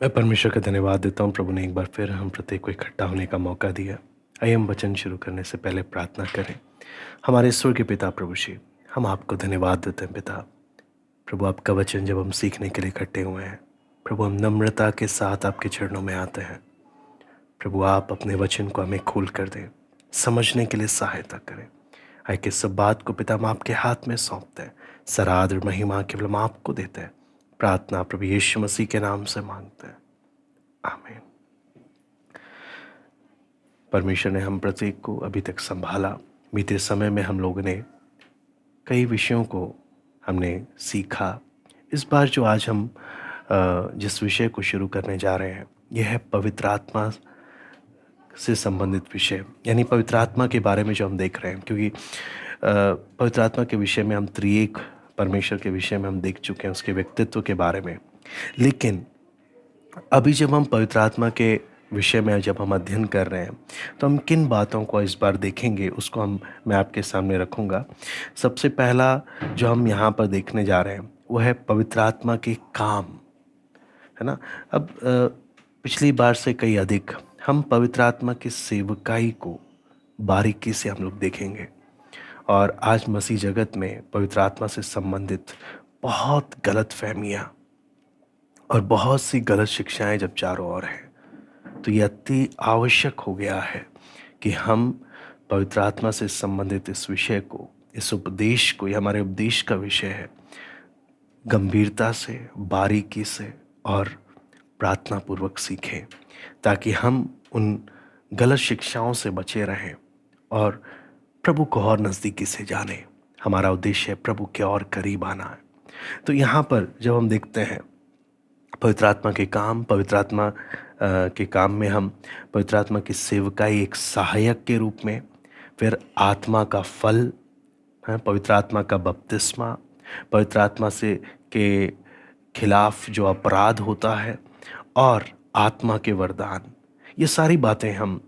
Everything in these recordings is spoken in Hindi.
मैं परमेश्वर का धन्यवाद देता हूँ। प्रभु ने एक बार फिर हम प्रत्येक को इकट्ठा होने का मौका दिया। आइए हम वचन शुरू करने से पहले प्रार्थना करें। हमारे ईश्वर के पिता प्रभु जी, हम आपको धन्यवाद देते हैं पिता। प्रभु आपका वचन जब हम सीखने के लिए इकट्ठे हुए हैं, प्रभु हम नम्रता के साथ आपके चरणों में आते हैं। प्रभु आप अपने वचन को हमें खोल कर दें, समझने के लिए सहायता करें। आए कि सब बात को पिता हम आपके हाथ में सौंपते हैं। सराध महिमा केवल हम आपको देते हैं। प्रार्थना प्रभु यीशु मसीह के नाम से मांगते हैं, आमीन। परमेश्वर ने हम प्रत्येक को अभी तक संभाला। बीते समय में हम लोगों ने कई विषयों को हमने सीखा। इस बार जो आज हम जिस विषय को शुरू करने जा रहे हैं, यह है पवित्र आत्मा से संबंधित विषय, यानी पवित्र आत्मा के बारे में जो हम देख रहे हैं। क्योंकि पवित्र आत्मा के विषय में हम त्रिएक परमेश्वर के विषय में हम देख चुके हैं, उसके व्यक्तित्व के बारे में। लेकिन अभी जब हम पवित्र आत्मा के विषय में जब हम अध्ययन कर रहे हैं, तो हम किन बातों को इस बार देखेंगे, उसको मैं आपके सामने रखूँगा। सबसे पहला जो हम यहाँ पर देखने जा रहे हैं वो है पवित्र आत्मा के काम, है ना। अब पिछली बार से कई अधिक हम पवित्र आत्मा की सेवकाई को बारीकी से हम लोग देखेंगे। और आज मसीह जगत में पवित्र आत्मा से संबंधित बहुत गलत फहमियाँ और बहुत सी गलत शिक्षाएं जब चारों ओर हैं, तो ये अति आवश्यक हो गया है कि हम पवित्र आत्मा से संबंधित इस विषय को, इस उपदेश को, ये हमारे उपदेश का विषय है, गंभीरता से, बारीकी से और प्रार्थना पूर्वक सीखें, ताकि हम उन गलत शिक्षाओं से बचे रहें और प्रभु को और नज़दीकी से जानें। हमारा उद्देश्य है प्रभु के और करीब आना है। तो यहाँ पर जब हम देखते हैं पवित्र आत्मा के काम, पवित्र आत्मा के काम में हम पवित्र आत्मा की सेवकाई एक सहायक के रूप में, फिर आत्मा का फल है, पवित्र आत्मा का बपतिस्मा, पवित्र आत्मा से के खिलाफ जो अपराध होता है, और आत्मा के वरदान। ये सारी बातें हम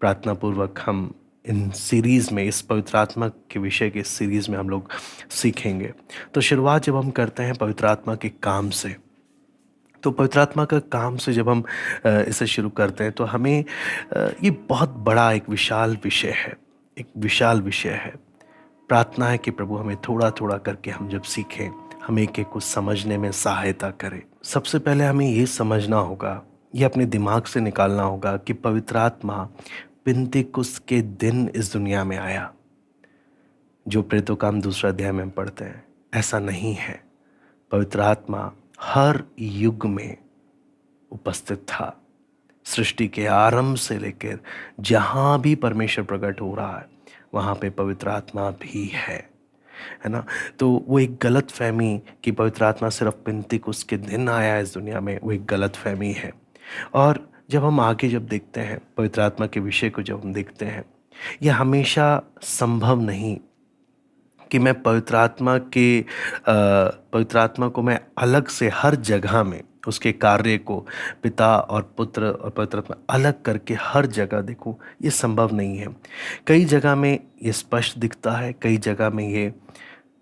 प्रार्थना पूर्वक हम इन सीरीज़ में, इस पवित्र आत्मा के विषय के सीरीज़ में हम लोग सीखेंगे। तो शुरुआत जब हम करते हैं पवित्र आत्मा के काम से, तो पवित्र आत्मा का काम से जब हम इसे शुरू करते हैं, तो हमें ये बहुत बड़ा एक विशाल विषय है, एक विशाल विषय है। प्रार्थना है कि प्रभु हमें थोड़ा थोड़ा करके हम जब सीखें, हमें एक एक को समझने में सहायता करें। सबसे पहले हमें ये समझना होगा, ये अपने दिमाग से निकालना होगा कि पवित्र आत्मा पिन्तेकुस्त के दिन इस दुनिया में आया। जो प्रेरितों का हम दूसरा अध्याय में हम पढ़ते हैं, ऐसा नहीं है। पवित्र आत्मा हर युग में उपस्थित था। सृष्टि के आरंभ से लेकर जहाँ भी परमेश्वर प्रकट हो रहा है, वहाँ पे पवित्र आत्मा भी है ना। तो वो एक गलत फहमी कि पवित्र आत्मा सिर्फ पिन्तेकुस्त के दिन आया इस दुनिया में, वो एक गलत फहमी है। और जब हम आगे जब देखते हैं पवित्र आत्मा के विषय को, जब हम देखते हैं, यह हमेशा संभव नहीं कि मैं पवित्र आत्मा को मैं अलग से हर जगह में उसके कार्य को, पिता और पुत्र और पवित्र आत्मा अलग करके हर जगह देखूं। ये संभव नहीं है। कई जगह में ये स्पष्ट दिखता है, कई जगह में ये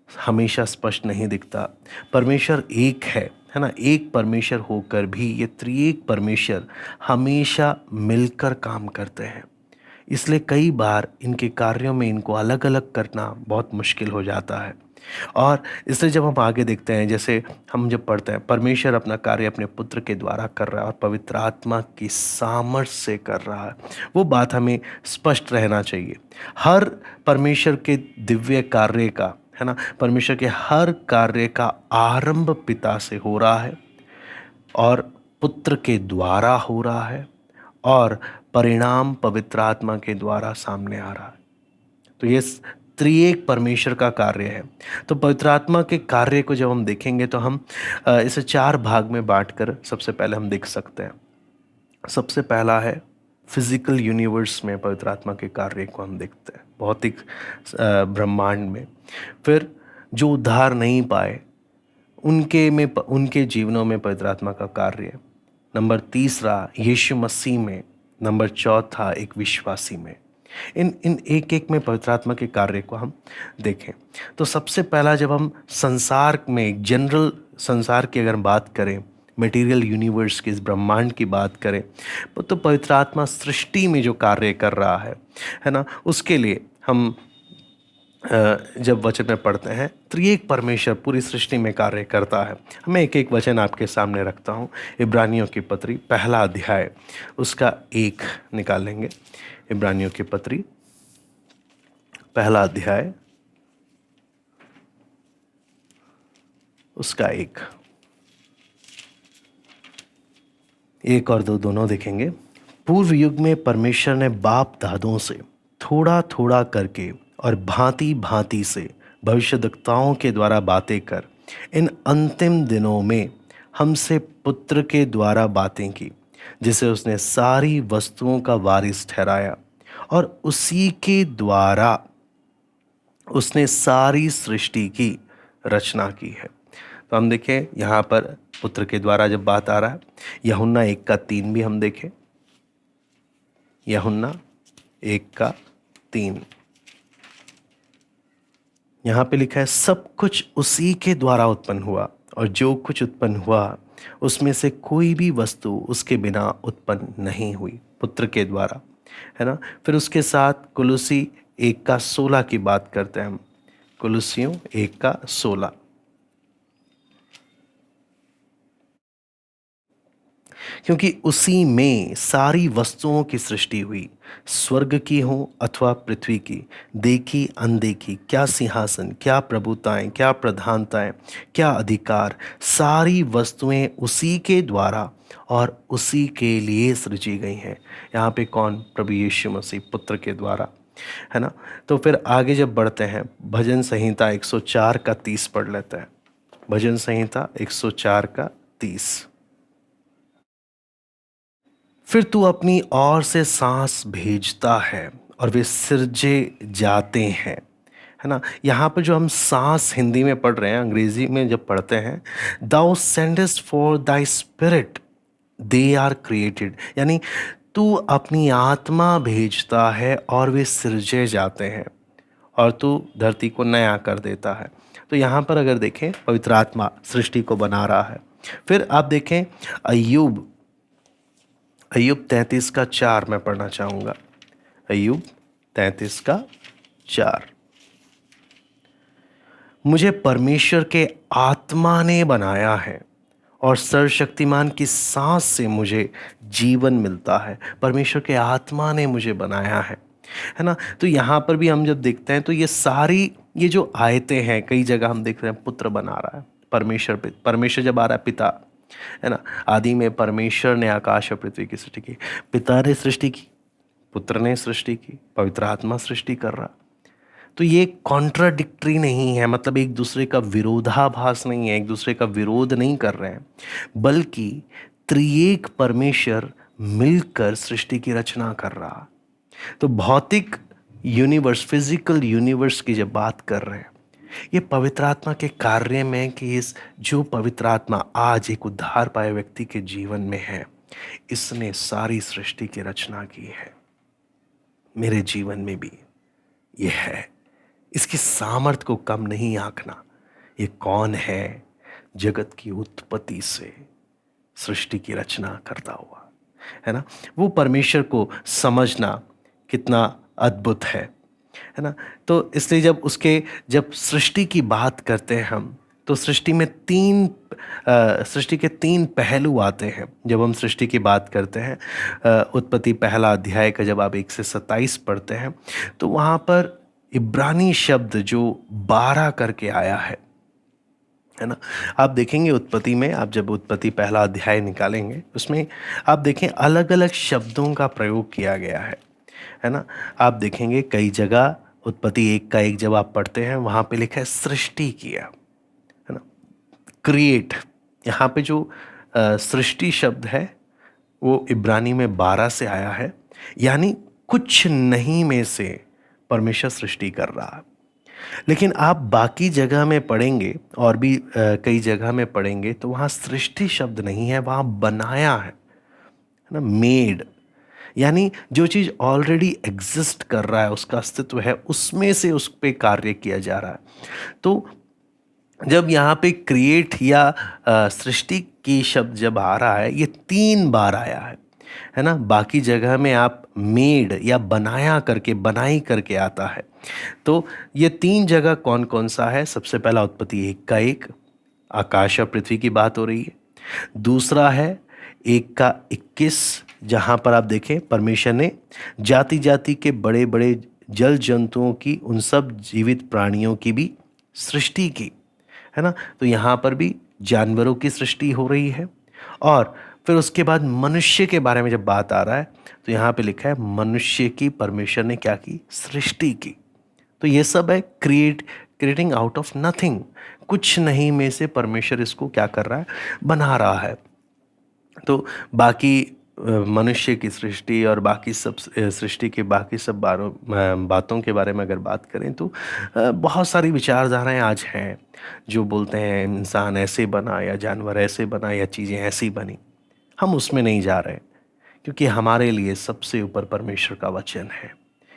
हमेशा स्पष्ट नहीं दिखता। परमेश्वर एक है ना। एक परमेश्वर होकर भी ये त्रिएक परमेश्वर हमेशा मिलकर काम करते हैं। इसलिए कई बार इनके कार्यों में इनको अलग अलग करना बहुत मुश्किल हो जाता है। और इसलिए जब हम आगे देखते हैं, जैसे हम जब पढ़ते हैं, परमेश्वर अपना कार्य अपने पुत्र के द्वारा कर रहा है और पवित्र आत्मा की सामर्थ से कर रहा है, वो बात हमें स्पष्ट रहना चाहिए। हर परमेश्वर के दिव्य कार्य का, है ना, परमेश्वर के हर कार्य का आरंभ पिता से हो रहा है और पुत्र के द्वारा हो रहा है, और परिणाम पवित्र आत्मा के द्वारा सामने आ रहा है। तो ये त्रिएक परमेश्वर का कार्य है। तो पवित्र आत्मा के कार्य को जब हम देखेंगे, तो हम इसे 4 भाग में बांटकर सबसे पहले हम देख सकते हैं। सबसे पहला है फिजिकल यूनिवर्स में पवित्र आत्मा के कार्य को हम देखते हैं, भौतिक ब्रह्मांड में। फिर जो उद्धार नहीं पाए उनके जीवनों में पवित्र आत्मा का कार्य। नंबर 3 यीशु मसीह में। नंबर 4 एक विश्वासी में। इन इन एक एक में पवित्र आत्मा के कार्य को हम देखें। तो सबसे पहला, जब हम संसार में जनरल संसार की अगर बात करें, मटेरियल यूनिवर्स की, इस ब्रह्मांड की बात करें, तो पवित्र आत्मा सृष्टि में जो कार्य कर रहा है ना, उसके लिए हम जब वचन में पढ़ते हैं त्रिएक परमेश्वर पूरी सृष्टि में कार्य करता है। मैं एक एक वचन आपके सामने रखता हूँ। इब्रानियों की पत्री पहला अध्याय उसका 1 निकालेंगे। इब्रानियों की पत्री पहला अध्याय उसका 1 और 2 दोनों देखेंगे। पूर्व युग में परमेश्वर ने बाप दादों से थोड़ा थोड़ा करके और भांति भांति से भविष्यद्वक्ताओं के द्वारा बातें कर इन अंतिम दिनों में हमसे पुत्र के द्वारा बातें की, जिसे उसने सारी वस्तुओं का वारिस ठहराया और उसी के द्वारा उसने सारी सृष्टि की रचना की है। तो हम देखें यहाँ पर पुत्र के द्वारा जब बात आ रहा है, यूहन्ना 1:3 भी हम देखें। यूहन्ना 1:3 यहाँ पे लिखा है, सब कुछ उसी के द्वारा उत्पन्न हुआ और जो कुछ उत्पन्न हुआ उसमें से कोई भी वस्तु उसके बिना उत्पन्न नहीं हुई। पुत्र के द्वारा, है ना। फिर उसके साथ कुलुसी 1:16 की बात करते हैं हम। कुलुसियों 1:16, क्योंकि उसी में सारी वस्तुओं की सृष्टि हुई, स्वर्ग की हो अथवा पृथ्वी की, देखी अनदेखी, क्या सिंहासन, क्या प्रभुताएं, क्या प्रधानताएं, क्या अधिकार, सारी वस्तुएं उसी के द्वारा और उसी के लिए सृजी गई हैं। यहाँ पे कौन? प्रभु यीशु मसीह पुत्र के द्वारा, है ना। तो फिर आगे जब बढ़ते हैं, भजन संहिता 104:30 पढ़ लेते हैं। भजन संहिता 104:30। फिर तू अपनी ओर से सांस भेजता है और वे सिरजे जाते हैं, है ना। यहाँ पर जो हम सांस हिंदी में पढ़ रहे हैं, अंग्रेजी में जब पढ़ते हैं, thou sendest for thy spirit they are created, यानी तू अपनी आत्मा भेजता है और वे सिरजे जाते हैं और तू धरती को नया कर देता है। तो यहाँ पर अगर देखें, पवित्र आत्मा सृष्टि को बना रहा है। फिर आप देखें अय्यूब 33:4 मैं पढ़ना चाहूँगा। अय्यूब 33:4। मुझे परमेश्वर के आत्मा ने बनाया है और सर्वशक्तिमान की सांस से मुझे जीवन मिलता है। परमेश्वर के आत्मा ने मुझे बनाया है ना। तो यहाँ पर भी हम जब देखते हैं तो ये सारी ये जो आयतें हैं, कई जगह हम देख रहे हैं पुत्र बना रहा है, परमेश्वर जब आ रहा है पिता, है ना। आदि में परमेश्वर ने आकाश और पृथ्वी की सृष्टि की, पिता ने सृष्टि की, पुत्र ने सृष्टि की, पवित्र आत्मा सृष्टि कर रहा। तो ये कॉन्ट्राडिक्टरी नहीं है, मतलब एक दूसरे का विरोधाभास नहीं है, एक दूसरे का विरोध नहीं कर रहे हैं, बल्कि त्रिएक परमेश्वर मिलकर सृष्टि की रचना कर रहा। तो भौतिक यूनिवर्स, फिजिकल यूनिवर्स की जब बात कर रहे हैं, ये पवित्र आत्मा के कार्य में कि इस जो पवित्र आत्मा आज एक उद्धार पाए व्यक्ति के जीवन में है, इसने सारी सृष्टि की रचना की है। मेरे जीवन में भी ये है। इसकी सामर्थ्य को कम नहीं आंकना। ये कौन है? जगत की उत्पत्ति से सृष्टि की रचना करता हुआ, है ना। वो परमेश्वर को समझना कितना अद्भुत है ना। तो इसलिए जब सृष्टि की बात करते हैं हम, तो सृष्टि के 3 पहलू आते हैं जब हम सृष्टि की बात करते हैं। उत्पत्ति पहला अध्याय का जब आप 1 से 27 पढ़ते हैं, तो वहाँ पर इब्रानी शब्द जो 12 करके आया है ना। आप देखेंगे उत्पत्ति में, आप जब उत्पत्ति पहला अध्याय निकालेंगे, उसमें आप देखें अलग अलग शब्दों का प्रयोग किया गया है ना। आप देखेंगे कई जगह उत्पत्ति 1:1 जब आप पढ़ते हैं, वहाँ पे लिखा है सृष्टि किया, है ना, क्रिएट। यहाँ पे जो सृष्टि शब्द है वो इब्रानी में 12 से आया है, यानी कुछ नहीं में से परमेश्वर सृष्टि कर रहा है। लेकिन आप बाकी जगह में पढ़ेंगे और भी कई जगह में पढ़ेंगे, तो वहाँ सृष्टि शब्द नहीं है, वहाँ बनाया है ना, मेड। यानी जो चीज़ ऑलरेडी एग्जिस्ट कर रहा है, उसका अस्तित्व है, उसमें से उस पर कार्य किया जा रहा है। तो जब यहाँ पे क्रिएट या सृष्टि की शब्द जब आ रहा है, ये 3 बार आया है ना? बाकी जगह में आप मेड या बनाया करके, बनाई करके आता है। तो ये 3 जगह कौन-कौन सा है? सबसे पहला उत्पत्ति 1 का 1, आकाश और पृथ्वी की बात हो रही है। दूसरा है 1 का 21, जहाँ पर आप देखें परमेश्वर ने जाति-जाति के बड़े-बड़े जल जंतुओं की, उन सब जीवित प्राणियों की भी सृष्टि की, है ना? तो यहाँ पर भी जानवरों की सृष्टि हो रही है। और फिर उसके बाद मनुष्य के बारे में जब बात आ रहा है, तो यहाँ पे लिखा है मनुष्य की परमेश्वर ने क्या की? सृष्टि की। तो ये सब है क्रिएटिंग आउट ऑफ नथिंग। कुछ नहीं में से परमेश्वर इसको क्या कर रहा है? बना रहा है। तो बाकी मनुष्य की सृष्टि और बाकी सब सृष्टि के बाकी सब बातों के बारे में अगर बात करें, तो बहुत सारी विचारधाराएं आज हैं जो बोलते हैं इंसान ऐसे बना या जानवर ऐसे बना या चीज़ें ऐसी बनी। हम उसमें नहीं जा रहे, क्योंकि हमारे लिए सबसे ऊपर परमेश्वर का वचन है।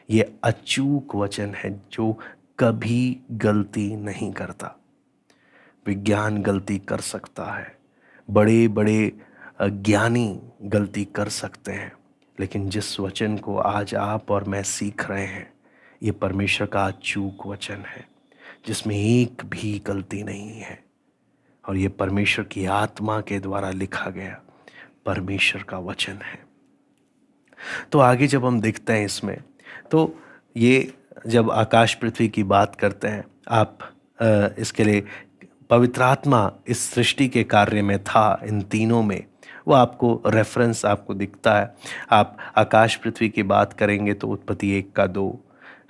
ये अचूक वचन है जो कभी गलती नहीं करता। विज्ञान गलती कर सकता है, बड़े बड़े ज्ञानी गलती कर सकते हैं, लेकिन जिस वचन को आज आप और मैं सीख रहे हैं, ये परमेश्वर का अचूक वचन है जिसमें एक भी गलती नहीं है। और ये परमेश्वर की आत्मा के द्वारा लिखा गया परमेश्वर का वचन है। तो आगे जब हम देखते हैं इसमें, तो ये जब आकाश पृथ्वी की बात करते हैं, आप इसके लिए पवित्र आत्मा इस सृष्टि के कार्य में था, इन तीनों में, वो आपको रेफरेंस आपको दिखता है। आप आकाश पृथ्वी की बात करेंगे तो उत्पत्ति 1 का 2,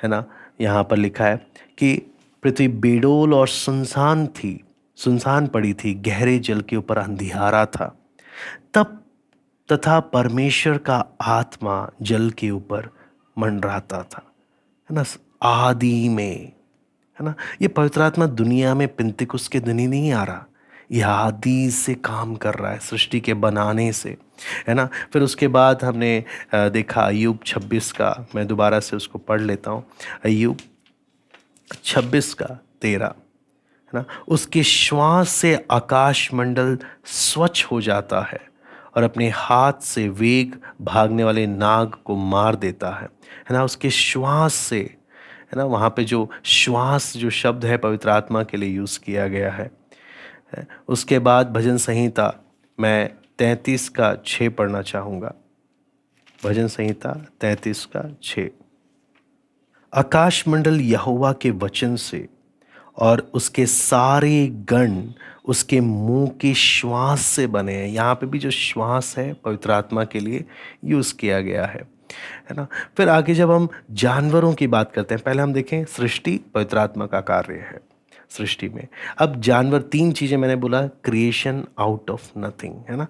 है ना? यहाँ पर लिखा है कि पृथ्वी बेडोल और सुनसान थी, सुनसान पड़ी थी, गहरे जल के ऊपर अंधियारा था। तब तथा परमेश्वर का आत्मा जल के ऊपर मंडराता था, है ना? आदि में, है ना? ये पवित्र आत्मा दुनिया में पिंतेकुस्त के दिन ही नहीं आ रहा, ये आदि से काम कर रहा है, सृष्टि के बनाने से, है ना? फिर उसके बाद हमने देखा अय्यूब 26 का, मैं दोबारा से उसको पढ़ लेता हूँ। अय्यूब 26 का 13, है ना? उसके श्वास से आकाश मंडल स्वच्छ हो जाता है और अपने हाथ से वेग भागने वाले नाग को मार देता है ना? उसके श्वास से, है ना? वहाँ पे जो श्वास जो शब्द है पवित्र आत्मा के लिए यूज़ किया गया है। उसके बाद भजन संहिता मैं 33 का 6 पढ़ना चाहूँगा। भजन संहिता 33 का 6। आकाश मंडल यहोवा के वचन से और उसके सारे गण उसके मुंह के श्वास से बने हैं। यहाँ पे भी जो श्वास है पवित्र आत्मा के लिए यूज़ किया गया है ना? फिर आगे जब हम जानवरों की बात करते हैं, पहले हम देखें सृष्टि पवित्र आत्मा का कार्य है सृष्टि में। अब जानवर, 3 चीज़ें मैंने बोला, क्रिएशन आउट ऑफ नथिंग, है ना?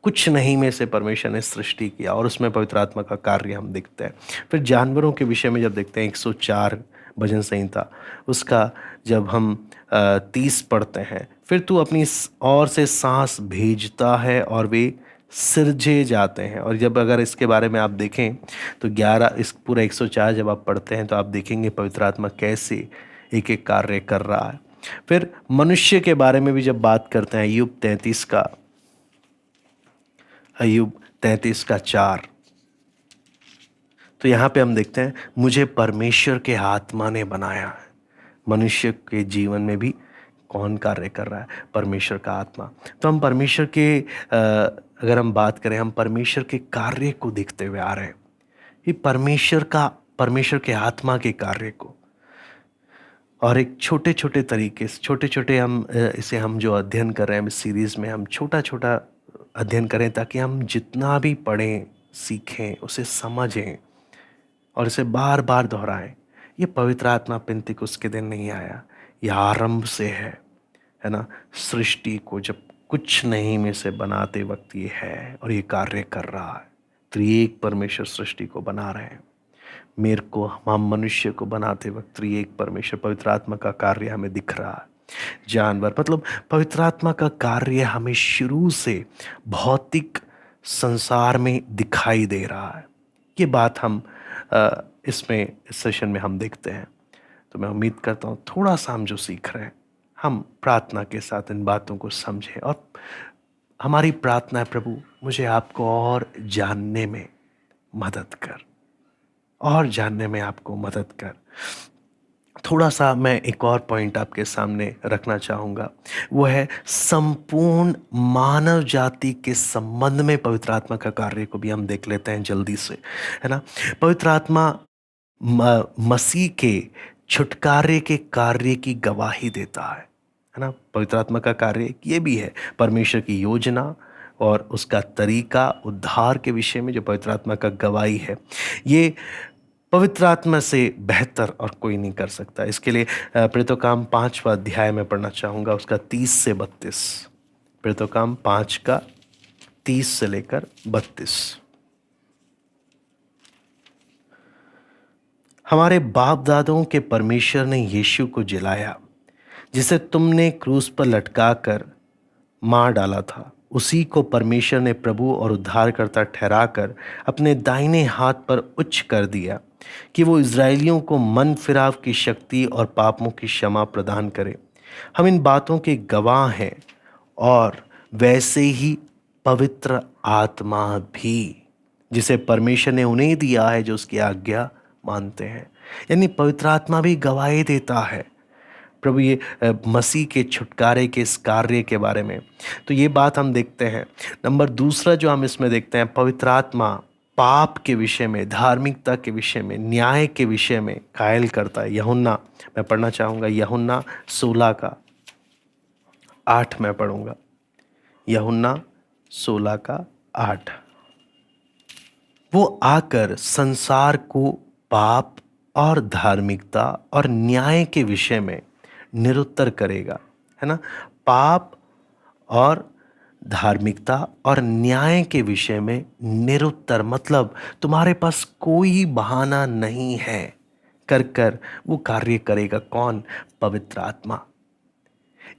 कुछ नहीं में से परमेश्वर ने सृष्टि किया और उसमें पवित्र आत्मा का कार्य हम देखते हैं। फिर जानवरों के विषय में जब देखते हैं 104 भजन संहिता, उसका जब हम 30 पढ़ते हैं, फिर तू अपनी ओर से सांस भेजता है और वे सिरजे जाते हैं। और जब अगर इसके बारे में आप देखें तो 11 इस पूरा 104 जब आप पढ़ते हैं तो आप देखेंगे पवित्र आत्मा कैसे एक एक कार्य कर रहा है। फिर मनुष्य के बारे में भी जब बात करते हैं, अय्यूब 33 का 4, तो यहाँ पे हम देखते हैं मुझे परमेश्वर के आत्मा ने बनाया है। मनुष्य के जीवन में भी कौन कार्य कर रहा है? परमेश्वर का आत्मा। तो हम परमेश्वर के अगर हम बात करें, हम परमेश्वर के कार्य को देखते हुए आ रहे हैं, ये परमेश्वर के आत्मा के कार्य को। और एक छोटे छोटे तरीके से, छोटे छोटे हम इसे हम जो अध्ययन कर रहे हैं इस सीरीज़ में, हम छोटा छोटा अध्ययन करें ताकि हम जितना भी पढ़ें, सीखें, उसे समझें और इसे बार बार दोहराएं। ये पवित्र आत्मा पिन्तेकुस्त के दिन नहीं आया, यह आरंभ से है ना? सृष्टि को जब कुछ नहीं में से बनाते वक्त ये है और ये कार्य कर रहा है। त्रिएक परमेश्वर सृष्टि को बना रहे हैं। मेरे को, हम मनुष्य को बनाते वक्त त्रिएक परमेश्वर पवित्र आत्मा का कार्य हमें दिख रहा है। जानवर, मतलब पवित्र आत्मा का कार्य हमें शुरू से भौतिक संसार में दिखाई दे रहा है। ये बात हम इसमें इस सेशन में हम देखते हैं। तो मैं उम्मीद करता हूँ थोड़ा सा हम जो सीख रहे हैं हम प्रार्थना के साथ इन बातों को समझें। और हमारी प्रार्थना है, प्रभु मुझे आपको और जानने में मदद कर, और जानने में आपको मदद कर। थोड़ा-सा मैं एक और पॉइंट आपके सामने रखना चाहूँगा, वो है संपूर्ण मानव जाति के संबंध में पवित्र आत्मा का कार्य को भी हम देख लेते हैं जल्दी से, है ना? पवित्र आत्मा मसीह के छुटकारे के कार्य की गवाही देता है ना? पवित्र आत्मा का कार्य ये भी है परमेश्वर की योजना और उसका तरीका उद्धार के विषय में, जो पवित्र आत्मा का गवाही है, ये पवित्र आत्मा से बेहतर और कोई नहीं कर सकता। इसके लिए प्रेरितों 5वां अध्याय में पढ़ना चाहूँगा, उसका 30 से 32। प्रेरितों 5 का 30 से लेकर 32। हमारे बाप दादों के परमेश्वर ने यीशु को जिलाया, जिसे तुमने क्रूस पर लटकाकर मार डाला था। उसी को परमेश्वर ने प्रभु और उद्धारकर्ता ठहराकर अपने दाहिने हाथ पर उच्च कर दिया, कि वो इज़राइलियों को मन फिराव की शक्ति और पापों की क्षमा प्रदान करे। हम इन बातों के गवाह हैं, और वैसे ही पवित्र आत्मा भी, जिसे परमेश्वर ने उन्हें दिया है जो उसकी आज्ञा मानते हैं। यानी पवित्र आत्मा भी गवाही देता है प्रभु ये मसीह के छुटकारे के इस कार्य के बारे में। तो ये बात हम देखते हैं। नंबर दूसरा जो हम इसमें देखते हैं, पवित्र आत्मा पाप के विषय में, धार्मिकता के विषय में, न्याय के विषय में कायल करता है। यूहन्ना, मैं पढ़ना चाहूँगा, यूहन्ना 16 का 8 मैं पढ़ूँगा। यूहन्ना 16 का 8। वो आकर संसार को पाप और धार्मिकता और न्याय के विषय में निरुत्तर करेगा, है ना? पाप और धार्मिकता और न्याय के विषय में निरुत्तर, मतलब तुम्हारे पास कोई बहाना नहीं है, कर कर वो कार्य करेगा। कौन? पवित्र आत्मा।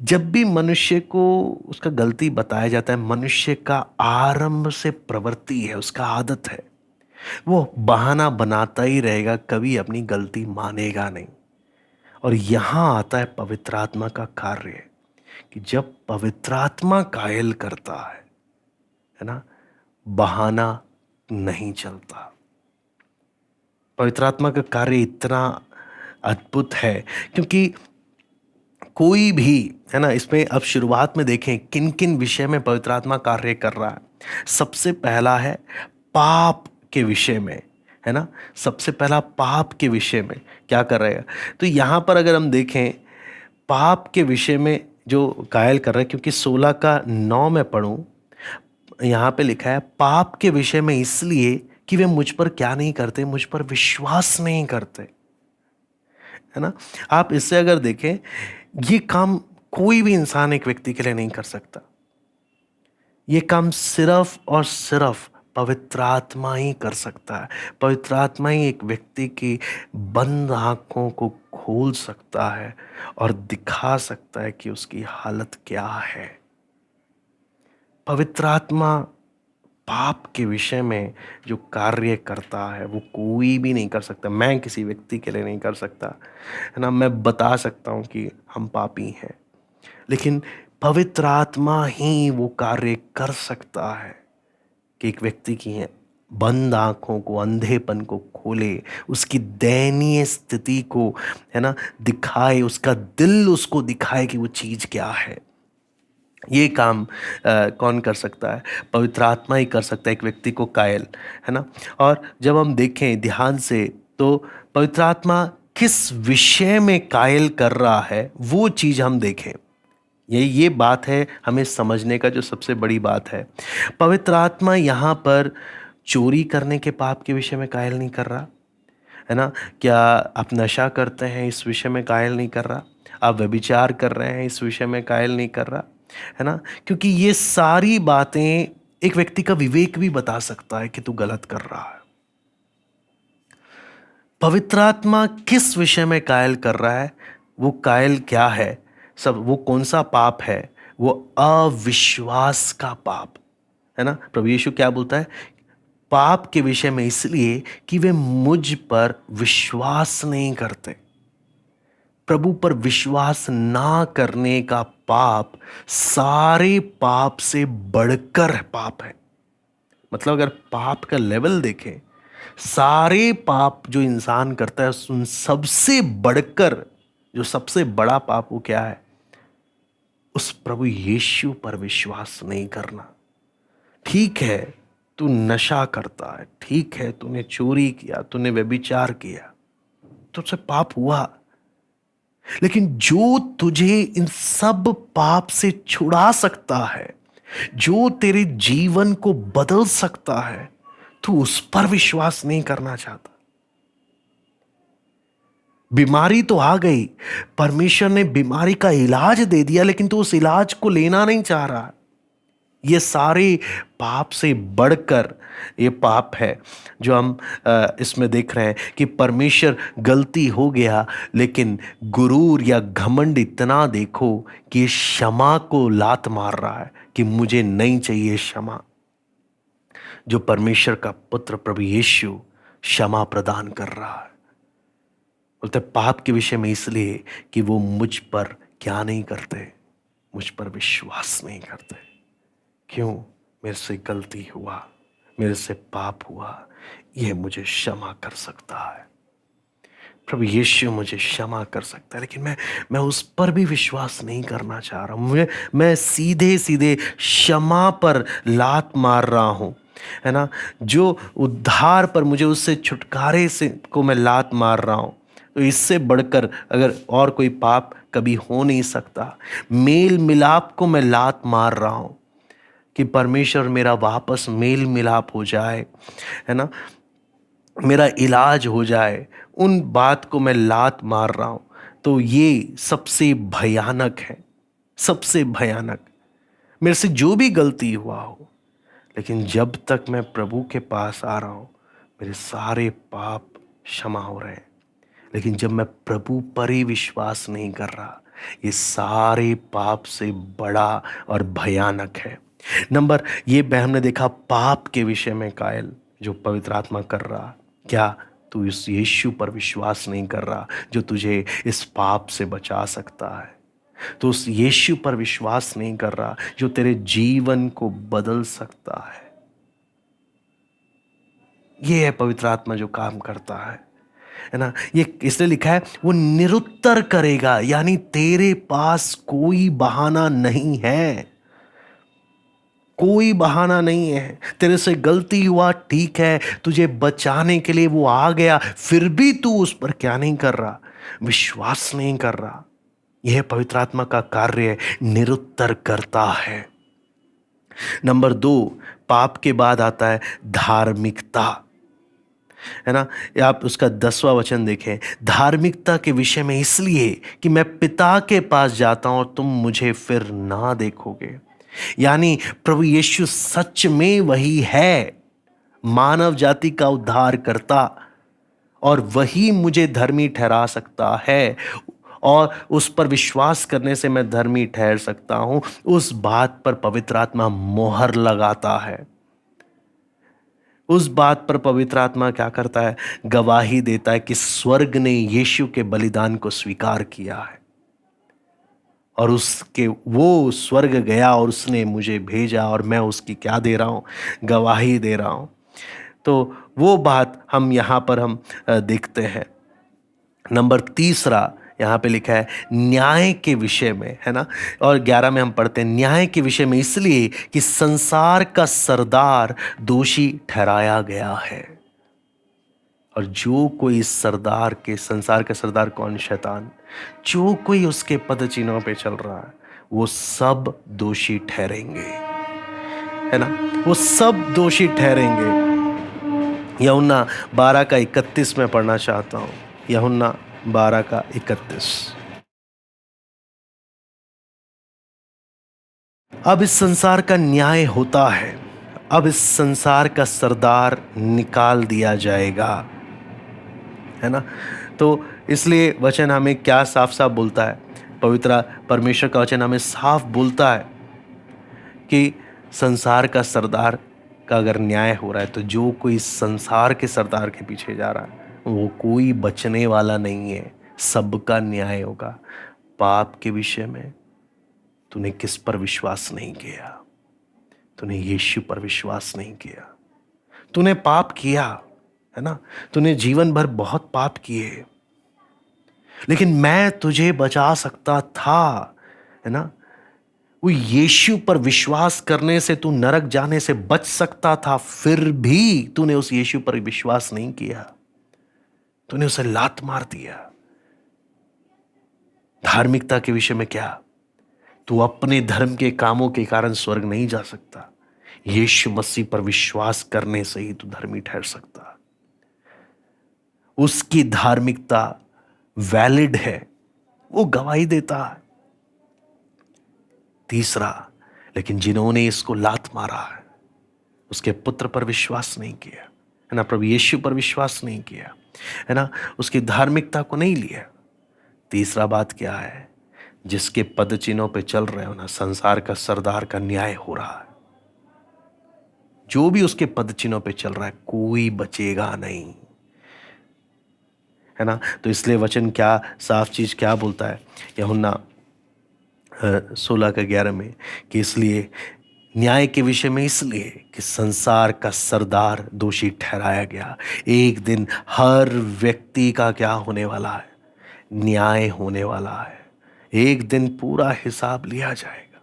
जब भी मनुष्य को उसका गलती बताया जाता है, मनुष्य का आरंभ से प्रवृत्ति है, उसका आदत है, वो बहाना बनाता ही रहेगा, कभी अपनी गलती मानेगा नहीं। और यहाँ आता है पवित्र आत्मा का कार्य, कि जब पवित्र आत्मा कायल करता है ना, बहाना नहीं चलता। पवित्र आत्मा का कार्य इतना अद्भुत है, क्योंकि कोई भी, है ना, इसमें अब शुरुआत में देखें किन किन विषय में पवित्र आत्मा कार्य कर रहा है। सबसे पहला है पाप के विषय में, है ना? सबसे पहला पाप के विषय में क्या कर रहा है? तो यहाँ पर अगर हम देखें पाप के विषय में जो कायल कर रहा है, क्योंकि 16 का 9 में पढ़ूं, यहाँ पे लिखा है पाप के विषय में, इसलिए कि वे मुझ पर क्या नहीं करते, मुझ पर विश्वास नहीं करते, है ना? आप इससे अगर देखें, ये काम कोई भी इंसान एक व्यक्ति के लिए नहीं कर सकता। ये काम सिर्फ और सिर्फ पवित्र आत्मा ही कर सकता है। पवित्र आत्मा ही एक व्यक्ति की बंद आंखों को खोल सकता है और दिखा सकता है कि उसकी हालत क्या है। पवित्र आत्मा पाप के विषय में जो कार्य करता है, वो कोई भी नहीं कर सकता। मैं किसी व्यक्ति के लिए नहीं कर सकता, है ना? मैं बता सकता हूँ कि हम पापी हैं, लेकिन पवित्र आत्मा ही वो कार्य कर सकता है कि एक व्यक्ति की बंद आंखों को, अंधेपन को खोले, उसकी दयनीय स्थिति को, है ना, दिखाए, उसका दिल उसको दिखाए कि वो चीज़ क्या है। ये काम कौन कर सकता है? पवित्र आत्मा ही कर सकता है एक व्यक्ति को कायल, है ना? और जब हम देखें ध्यान से, तो पवित्र आत्मा किस विषय में कायल कर रहा है, वो चीज़ हम देखें। ये बात है हमें समझने का, जो सबसे बड़ी बात है। पवित्र आत्मा यहाँ पर चोरी करने के पाप के विषय में कायल नहीं कर रहा, है ना? क्या आप नशा करते हैं, इस विषय में कायल नहीं कर रहा। आप व्यभिचार कर रहे हैं, इस विषय में कायल नहीं कर रहा, है ना? क्योंकि ये सारी बातें एक व्यक्ति का विवेक भी बता सकता है कि तू गलत कर रहा है। पवित्र आत्मा किस विषय में कायल कर रहा है? वो कायल क्या है? सब वो कौन सा पाप है? वो अविश्वास का पाप, है ना? प्रभु यीशु क्या बोलता है? पाप के विषय में, इसलिए कि वे मुझ पर विश्वास नहीं करते। प्रभु पर विश्वास ना करने का पाप सारे पाप से बढ़कर पाप है। मतलब अगर पाप का लेवल देखें, सारे पाप जो इंसान करता है उन सबसे बढ़कर जो सबसे बड़ा पाप वो क्या है? उस प्रभु यीशु पर विश्वास नहीं करना। ठीक है, तू नशा करता है, ठीक है, तूने चोरी किया, तूने व्यभिचार किया, तुझसे पाप हुआ, लेकिन जो तुझे इन सब पाप से छुड़ा सकता है, जो तेरे जीवन को बदल सकता है, तू उस पर विश्वास नहीं करना चाहता। बीमारी तो आ गई, परमेश्वर ने बीमारी का इलाज दे दिया, लेकिन तू उस इलाज को लेना नहीं चाह रहा। ये सारे पाप से बढ़कर ये पाप है जो हम इसमें देख रहे हैं कि परमेश्वर गलती हो गया, लेकिन गुरूर या घमंड इतना देखो कि क्षमा को लात मार रहा है कि मुझे नहीं चाहिए क्षमा। जो परमेश्वर का पुत्र प्रभु यीशु क्षमा प्रदान कर रहा है। बोलते पाप के विषय में इसलिए कि वो मुझ पर क्या नहीं करते, मुझ पर विश्वास नहीं करते। क्यों? मेरे से गलती हुआ, मेरे से पाप हुआ, यह मुझे क्षमा कर सकता है। प्रभु यीशु मुझे क्षमा कर सकता है, लेकिन मैं उस पर भी विश्वास नहीं करना चाह रहा हूँ। मैं सीधे सीधे क्षमा पर लात मार रहा हूँ, है ना। जो उद्धार पर मुझे उससे छुटकारे से को मैं लात मार रहा हूँ, तो इससे बढ़कर अगर और कोई पाप कभी हो नहीं सकता। मेल मिलाप को मैं लात मार रहा हूँ कि परमेश्वर मेरा वापस मेल मिलाप हो जाए, है ना, मेरा इलाज हो जाए, उन बात को मैं लात मार रहा हूँ। तो ये सबसे भयानक है, सबसे भयानक। मेरे से जो भी गलती हुआ हो, लेकिन जब तक मैं प्रभु के पास आ रहा हूँ मेरे सारे पाप क्षमा हो रहे हैं। लेकिन जब मैं प्रभु पर ही विश्वास नहीं कर रहा, ये सारे पाप से बड़ा और भयानक है। नंबर ये हमने देखा पाप के विषय में कायल जो पवित्र आत्मा कर रहा। क्या तू इस यीशु पर विश्वास नहीं कर रहा जो तुझे इस पाप से बचा सकता है? तो उस यीशु पर विश्वास नहीं कर रहा जो तेरे जीवन को बदल सकता है। ये है पवित्र आत्मा जो काम करता है ना। ये इसलिए लिखा है वो निरुत्तर करेगा, यानी तेरे पास कोई बहाना नहीं है, कोई बहाना नहीं है। तेरे से गलती हुआ, ठीक है, तुझे बचाने के लिए वो आ गया, फिर भी तू उस पर क्या नहीं कर रहा? विश्वास नहीं कर रहा। यह पवित्र आत्मा का कार्य है, निरुत्तर करता है। नंबर 2, पाप के बाद आता है धार्मिकता, है ना। आप उसका 10वां वचन देखें, धार्मिकता के विषय में इसलिए कि मैं पिता के पास जाता हूं और तुम मुझे फिर ना देखोगे। यानी प्रभु यीशु सच में वही है, मानव जाति का उद्धार करता, और वही मुझे धर्मी ठहरा सकता है, और उस पर विश्वास करने से मैं धर्मी ठहर सकता हूं। उस बात पर पवित्र आत्मा मोहर लगाता है। उस बात पर पवित्र आत्मा क्या करता है? गवाही देता है कि स्वर्ग ने यीशु के बलिदान को स्वीकार किया है, और उसके वो स्वर्ग गया और उसने मुझे भेजा, और मैं उसकी क्या दे रहा हूं? गवाही दे रहा हूं। तो वो बात हम यहां पर हम देखते हैं। नंबर 3 यहाँ पे लिखा है न्याय के विषय में, है ना। और 11 में हम पढ़ते हैं न्याय के विषय में इसलिए कि संसार का सरदार दोषी ठहराया गया है। और जो कोई इस सरदार के, संसार का सरदार कौन? शैतान। जो कोई उसके पद चिन्हों पे चल रहा है वो सब दोषी ठहरेंगे, है ना। वो सब दोषी ठहरेंगे। यूहन्ना 12:31 में पढ़ना चाहता हूँ। यूहन्ना 12:31। अब इस संसार का न्याय होता है, अब इस संसार का सरदार निकाल दिया जाएगा, है ना। तो इसलिए वचन हमें क्या साफ साफ बोलता है? पवित्र परमेश्वर का वचन हमें साफ बोलता है कि संसार का सरदार का अगर न्याय हो रहा है, तो जो कोई संसार के सरदार के पीछे जा रहा है वो कोई बचने वाला नहीं है, सबका न्याय होगा। पाप के विषय में तूने किस पर विश्वास नहीं किया? तूने यीशु पर विश्वास नहीं किया। तूने पाप किया, है ना, तूने जीवन भर बहुत पाप किए, लेकिन मैं तुझे बचा सकता था, है ना। वो यीशु पर विश्वास करने से तू नरक जाने से बच सकता था, फिर भी तूने उस यीशु पर विश्वास नहीं किया। तूने उसे लात मार दिया। धार्मिकता के विषय में क्या? तू अपने धर्म के कामों के कारण स्वर्ग नहीं जा सकता। यीशु मसीह पर विश्वास करने से ही तू धर्मी ठहर सकता। उसकी धार्मिकता वैलिड है, वो गवाही देता है। तीसरा, लेकिन जिन्होंने इसको लात मारा है, उसके पुत्र पर विश्वास नहीं किया, है ना, प्रभु यीशु पर विश्वास नहीं किया, है ना, उसकी धार्मिकता को नहीं लिया। तीसरा बात क्या है? जिसके पद चिन्हों पे चल रहे हो ना, संसार का सरदार का न्याय हो रहा है। जो भी उसके पद चिन्हों पे चल रहा है, कोई बचेगा नहीं, है ना। तो इसलिए वचन क्या साफ चीज क्या बोलता है यूहन्ना 16:11 में, कि इसलिए न्याय के विषय में, इसलिए कि संसार का सरदार दोषी ठहराया गया। एक दिन हर व्यक्ति का क्या होने वाला है? न्याय होने वाला है। एक दिन पूरा हिसाब लिया जाएगा।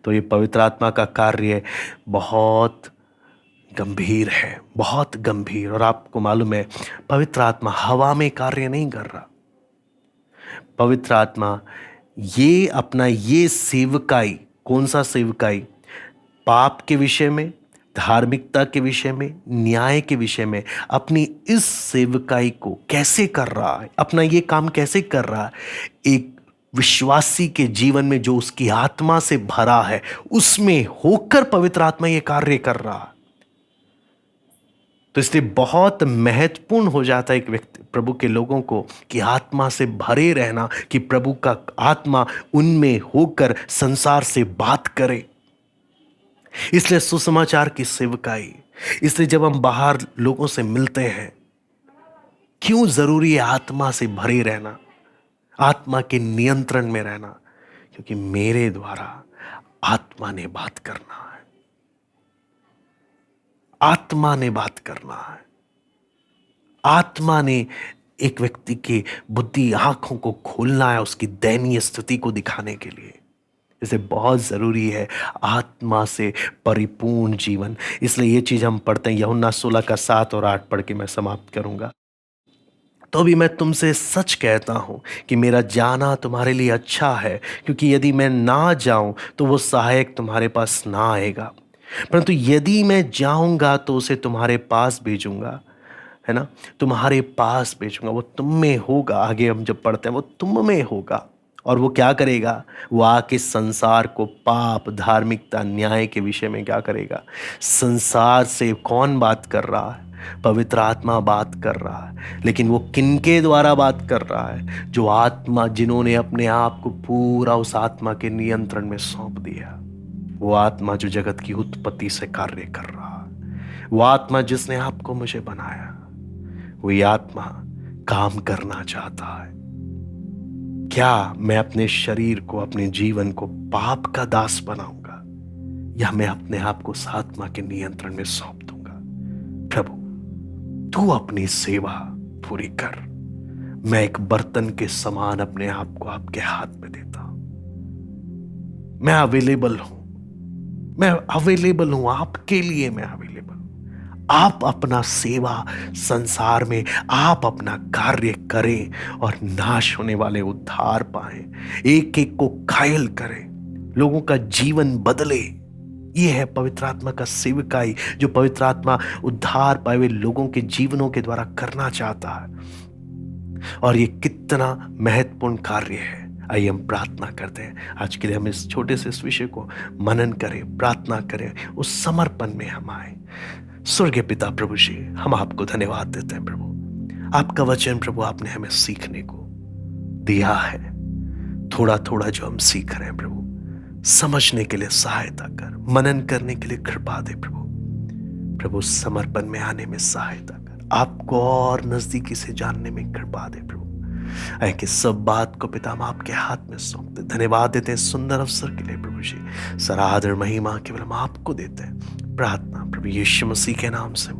तो ये पवित्र आत्मा का कार्य बहुत गंभीर है, बहुत गंभीर। और आपको मालूम है, पवित्र आत्मा हवा में कार्य नहीं कर रहा। पवित्र आत्मा ये अपना ये सेवकाई, कौन सा सेवकाई? पाप के विषय में, धार्मिकता के विषय में, न्याय के विषय में अपनी इस सेवकाई को कैसे कर रहा है? अपना ये काम कैसे कर रहा है? एक विश्वासी के जीवन में जो उसकी आत्मा से भरा है, उसमें होकर पवित्र आत्मा ये कार्य कर रहा है। तो इसलिए बहुत महत्वपूर्ण हो जाता है एक व्यक्ति, प्रभु के लोगों को, कि आत्मा से भरे रहना, कि प्रभु का आत्मा उनमें होकर संसार से बात करे। इसलिए सुसमाचार की सेवकाई, इसलिए जब हम बाहर लोगों से मिलते हैं, क्यों जरूरी है आत्मा से भरे रहना, आत्मा के नियंत्रण में रहना? क्योंकि मेरे द्वारा आत्मा ने बात करना है। आत्मा ने बात करना है। आत्मा ने एक व्यक्ति की बुद्धि आंखों को खोलना है, उसकी दयनीय स्थिति को दिखाने के लिए। इसे बहुत जरूरी है आत्मा से परिपूर्ण जीवन। इसलिए ये चीज हम पढ़ते हैं, यूहन्ना 16:7 और 8 पढ़ के मैं समाप्त करूंगा। तो भी मैं तुमसे सच कहता हूं कि मेरा जाना तुम्हारे लिए अच्छा है, क्योंकि यदि मैं ना जाऊं तो वो सहायक तुम्हारे पास ना आएगा, परंतु यदि मैं जाऊंगा तो उसे तुम्हारे पास भेजूंगा, है ना, तुम्हारे पास भेजूंगा। वो तुम में होगा। आगे हम जब पढ़ते हैं, वो तुम में होगा। और वो क्या करेगा? वो आके संसार को पाप, धार्मिकता, न्याय के विषय में क्या करेगा? संसार से कौन बात कर रहा है? पवित्र आत्मा बात कर रहा है। लेकिन वो किनके द्वारा बात कर रहा है? जो आत्मा, जिन्होंने अपने आप को पूरा उस आत्मा के नियंत्रण में सौंप दिया। वो आत्मा जो जगत की उत्पत्ति से कार्य कर रहा है, वो आत्मा जिसने आपको मुझे बनाया, वही आत्मा काम करना चाहता है। क्या मैं अपने शरीर को, अपने जीवन को पाप का दास बनाऊंगा, या मैं अपने आप को उस आत्मा के नियंत्रण में सौंप दूंगा? प्रभु, तू अपनी सेवा पूरी कर। मैं एक बर्तन के समान अपने आप को आपके हाथ में देता हूं। मैं अवेलेबल हूं। मैं अवेलेबल हूं आपके लिए। मैं अवेलेबल हूं। आप अपना सेवा संसार में, आप अपना कार्य करें और नाश होने वाले उद्धार पाएं, एक एक को घायल करें, लोगों का जीवन बदले। ये है पवित्र आत्मा का सेवकाई, जो पवित्र आत्मा उद्धार पाए हुए लोगों के जीवनों के द्वारा करना चाहता है। और ये कितना महत्वपूर्ण कार्य है। आइए हम प्रार्थना करते हैं। आज के लिए हम इस छोटे से इस विषय को मनन करें, प्रार्थना करें, उस समर्पण में हम आए। स्वर्गीय पिता प्रभु जी, हम आपको धन्यवाद देते हैं प्रभु। आपका वचन प्रभु आपने हमें सीखने को दिया है। थोड़ा थोड़ा जो हम सीख रहे हैं प्रभु, समझने के लिए सहायता कर, मनन करने के लिए कृपा दे प्रभु। प्रभु, समर्पण में आने में सहायता कर, आपको और नजदीकी से जानने में कृपा दे प्रभु। है कि सब बात को पिता हम आपके हाथ में सौंपते, धन्यवाद देते हैं सुंदर अवसर के लिए प्रभु जी। सारा आदर महिमा केवल हम आपको देते हैं। प्रार्थना प्रभु यीशु मसीह के नाम से